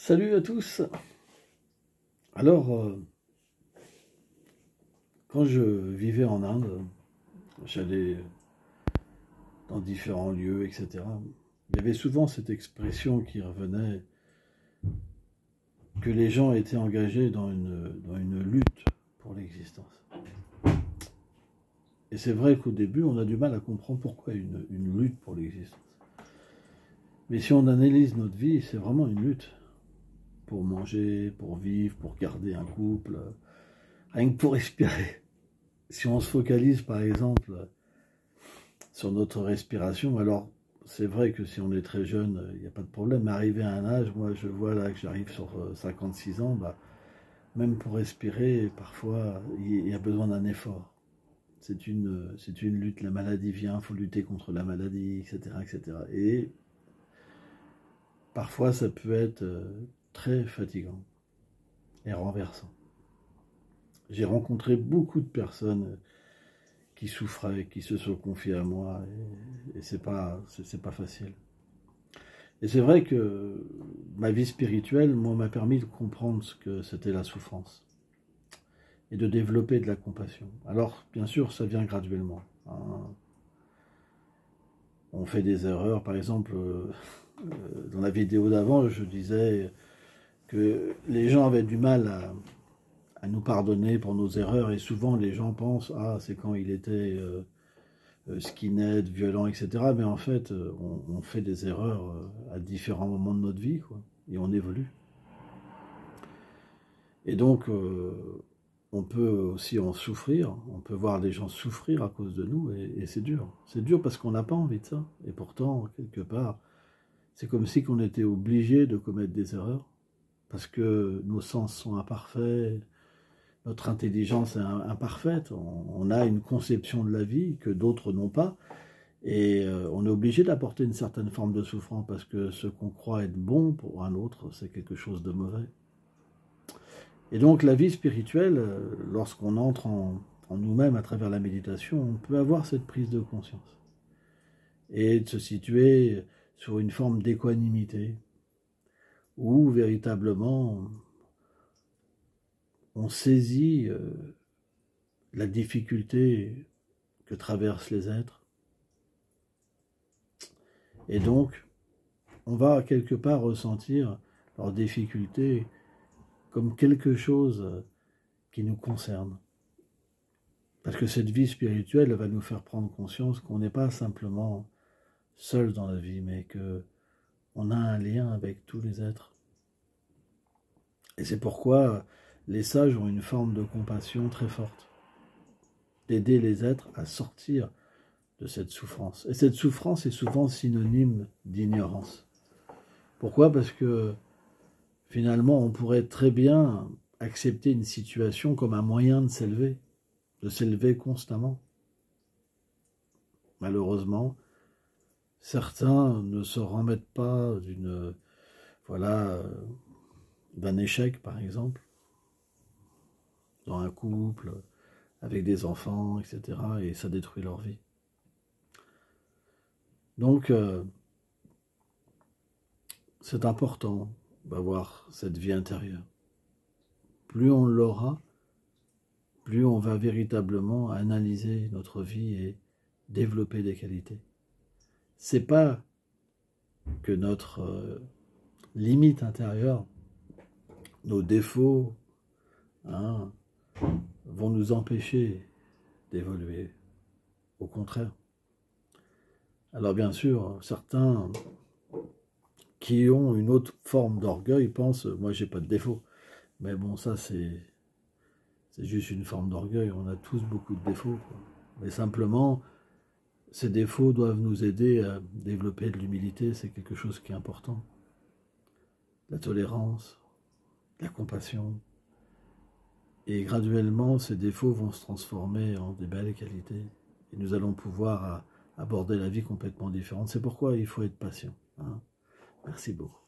Salut à tous. Alors, quand je vivais en Inde, j'allais dans différents lieux, etc. Il y avait souvent cette expression qui revenait, que les gens étaient engagés dans une lutte pour l'existence. Et c'est vrai qu'au début, on a du mal à comprendre pourquoi une lutte pour l'existence. Mais si on analyse notre vie, c'est vraiment une lutte. Pour manger, pour vivre, pour garder un couple, rien que pour respirer. Si on se focalise par exemple sur notre respiration, alors c'est vrai que si on est très jeune, il n'y a pas de problème. Mais arrivé à un âge, moi je vois là que j'arrive sur 56 ans, même pour respirer, parfois il y a besoin d'un effort. C'est une lutte, la maladie vient, il faut lutter contre la maladie, etc., etc. Et parfois ça peut être très fatigant et renversant. J'ai rencontré beaucoup de personnes qui souffraient, qui se sont confiées à moi, et c'est pas facile. Et c'est vrai que ma vie spirituelle, moi, m'a permis de comprendre ce que c'était la souffrance et de développer de la compassion. Alors, bien sûr, ça vient graduellement. On fait des erreurs, par exemple, dans la vidéo d'avant, je disais que les gens avaient du mal à nous pardonner pour nos erreurs, et souvent les gens pensent « Ah, c'est quand il était skinhead, violent, etc. » Mais en fait, on fait des erreurs à différents moments de notre vie, quoi, et on évolue. Et donc, on peut aussi en souffrir, on peut voir des gens souffrir à cause de nous, et c'est dur. C'est dur parce qu'on n'a pas envie de ça. Et pourtant, quelque part, c'est comme si on était obligé de commettre des erreurs, parce que nos sens sont imparfaits, notre intelligence est imparfaite, on a une conception de la vie que d'autres n'ont pas, et on est obligé d'apporter une certaine forme de souffrance, parce que ce qu'on croit être bon pour un autre, c'est quelque chose de mauvais. Et donc la vie spirituelle, lorsqu'on entre en nous-mêmes à travers la méditation, on peut avoir cette prise de conscience, et de se situer sur une forme d'équanimité, où véritablement on saisit la difficulté que traversent les êtres. Et donc, on va quelque part ressentir leurs difficultés comme quelque chose qui nous concerne. Parce que cette vie spirituelle va nous faire prendre conscience qu'on n'est pas simplement seul dans la vie, mais qu'on a un lien avec tous les êtres. Et c'est pourquoi les sages ont une forme de compassion très forte, d'aider les êtres à sortir de cette souffrance. Et cette souffrance est souvent synonyme d'ignorance. Pourquoi? Parce que finalement, on pourrait très bien accepter une situation comme un moyen de s'élever constamment. Malheureusement, certains ne se remettent pas d'un échec, par exemple, dans un couple, avec des enfants, etc. Et ça détruit leur vie. Donc, c'est important d'avoir cette vie intérieure. Plus on l'aura, plus on va véritablement analyser notre vie et développer des qualités. C'est pas que notre limite intérieure, nos défauts, vont nous empêcher d'évoluer. Au contraire. Alors bien sûr, certains qui ont une autre forme d'orgueil pensent « moi j'ai pas de défaut ». Mais bon, ça c'est juste une forme d'orgueil, on a tous beaucoup de défauts, quoi. Mais simplement, ces défauts doivent nous aider à développer de l'humilité, c'est quelque chose qui est important. La tolérance, la compassion. Et graduellement, ces défauts vont se transformer en des belles qualités. Et nous allons pouvoir aborder la vie complètement différente. C'est pourquoi il faut être patient. Merci beaucoup.